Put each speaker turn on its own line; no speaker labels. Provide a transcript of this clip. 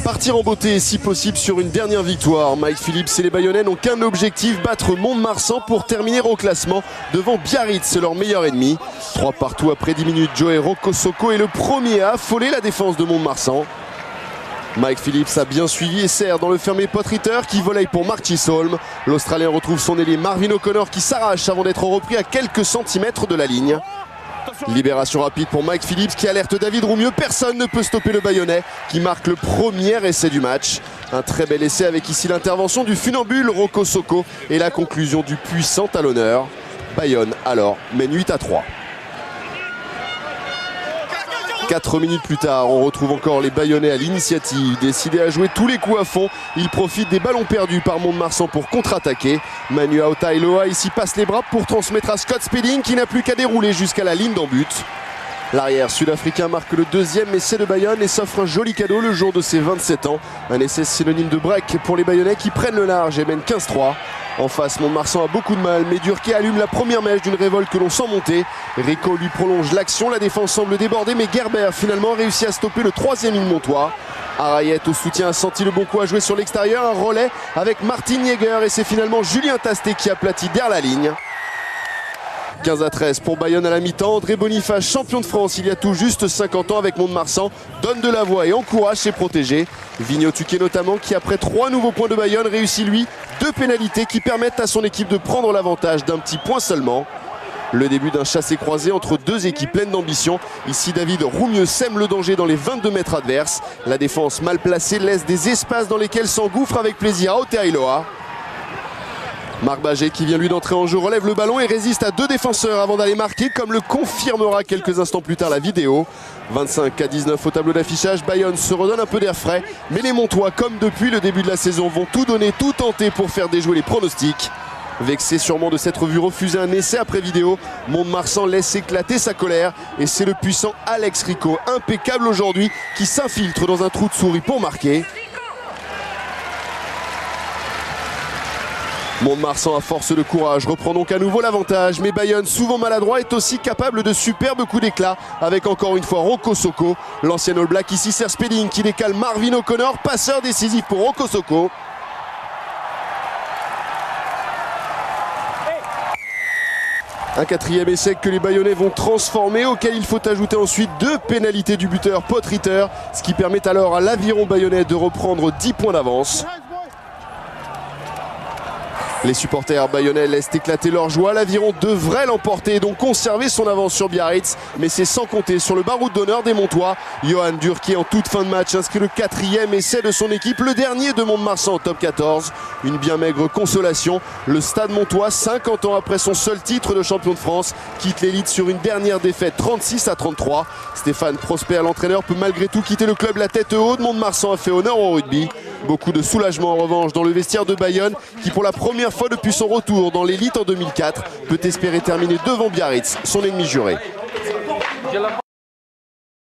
Partir en beauté, si possible, sur une dernière victoire. Mike Phillips et les Bayonnais n'ont qu'un objectif, battre Mont-de-Marsan pour terminer au classement devant Biarritz, leur meilleur ennemi. 3 partout après 10 minutes, Joey Rokosoko est le premier à affoler la défense de Mont-de-Marsan. Mike Phillips a bien suivi et sert dans le fermé Potteter qui volaille pour Mark Chisholm. L'Australien retrouve son ailier Marvin O'Connor qui s'arrache avant d'être repris à quelques centimètres de la ligne. Libération rapide pour Mike Phillips qui alerte David Roumieux. Personne ne peut stopper le Bayonnais qui marque le premier essai du match. Un très bel essai avec ici l'intervention du funambule Rokosoko et la conclusion du puissant talonneur. Bayonne alors mène 8-3. 4 minutes plus tard, on retrouve encore les Bayonnais à l'initiative. Décidés à jouer tous les coups à fond, ils profitent des ballons perdus par Mont-de-Marsan pour contre-attaquer. Manu Aotailoa ici passe les bras pour transmettre à Scott Spedding qui n'a plus qu'à dérouler jusqu'à la ligne d'en but. L'arrière sud-africain marque le deuxième essai de Bayonne et s'offre un joli cadeau le jour de ses 27 ans. Un essai synonyme de break pour les Bayonnais qui prennent le large et mènent 15-3. En face, Mont-de-Marsan a beaucoup de mal, mais Durkee allume la première mèche d'une révolte que l'on sent monter. Rico lui prolonge l'action, la défense semble déborder, mais Gerber finalement réussit à stopper le troisième Montois. Arayette au soutien a senti le bon coup à jouer sur l'extérieur, un relais avec Martin Jäger et c'est finalement Julien Tastet qui aplatit derrière la ligne. 15-13 pour Bayonne à la mi-temps. André Boniface, champion de France il y a tout juste 50 ans avec Mont-de-Marsan, donne de la voix et encourage ses protégés. Vigno Tuquet notamment qui après 3 nouveaux points de Bayonne réussit lui 2 pénalités qui permettent à son équipe de prendre l'avantage d'un petit point seulement. Le début d'un chassé-croisé entre 2 équipes pleines d'ambition. Ici David Roumieux sème le danger dans les 22 mètres adverses. La défense mal placée laisse des espaces dans lesquels s'engouffre avec plaisir Aotailoa. Marc Baget qui vient lui d'entrer en jeu relève le ballon et résiste à 2 défenseurs avant d'aller marquer comme le confirmera quelques instants plus tard la vidéo. 25-19 au tableau d'affichage, Bayonne se redonne un peu d'air frais mais les Montois comme depuis le début de la saison vont tout donner, tout tenter pour faire déjouer les pronostics. Vexé sûrement de s'être vu refuser un essai après vidéo, Mont-de-Marsan laisse éclater sa colère et c'est le puissant Alex Rico, impeccable aujourd'hui, qui s'infiltre dans un trou de souris pour marquer. Mont-de-Marsan à force de courage reprend donc à nouveau l'avantage, mais Bayonne, souvent maladroit, est aussi capable de superbes coups d'éclat avec encore une fois Rokosoko. L'ancien All Black ici sert Spedding qui décale Marvin O'Connor, passeur décisif pour Rokosoko. Un 4e essai que les Bayonnais vont transformer, auquel il faut ajouter ensuite 2 pénalités du buteur Potteter, ce qui permet alors à l'aviron bayonnais de reprendre 10 points d'avance. Les supporters bayonnais laissent éclater leur joie. L'aviron devrait l'emporter et donc conserver son avance sur Biarritz. Mais c'est sans compter sur le baroud d'honneur des Montois. Johan Durkee en toute fin de match inscrit le 4e essai de son équipe, le dernier de Mont-de-Marsan en top 14. Une bien maigre consolation. Le Stade Montois, 50 ans après son seul titre de champion de France, quitte l'élite sur une dernière défaite 36-33. Stéphane Prosper, l'entraîneur, peut malgré tout quitter le club la tête haute. Mont-de-Marsan a fait honneur au rugby. Beaucoup de soulagement en revanche dans le vestiaire de Bayonne qui pour la première fois depuis son retour dans l'élite en 2004 peut espérer terminer devant Biarritz, son ennemi juré.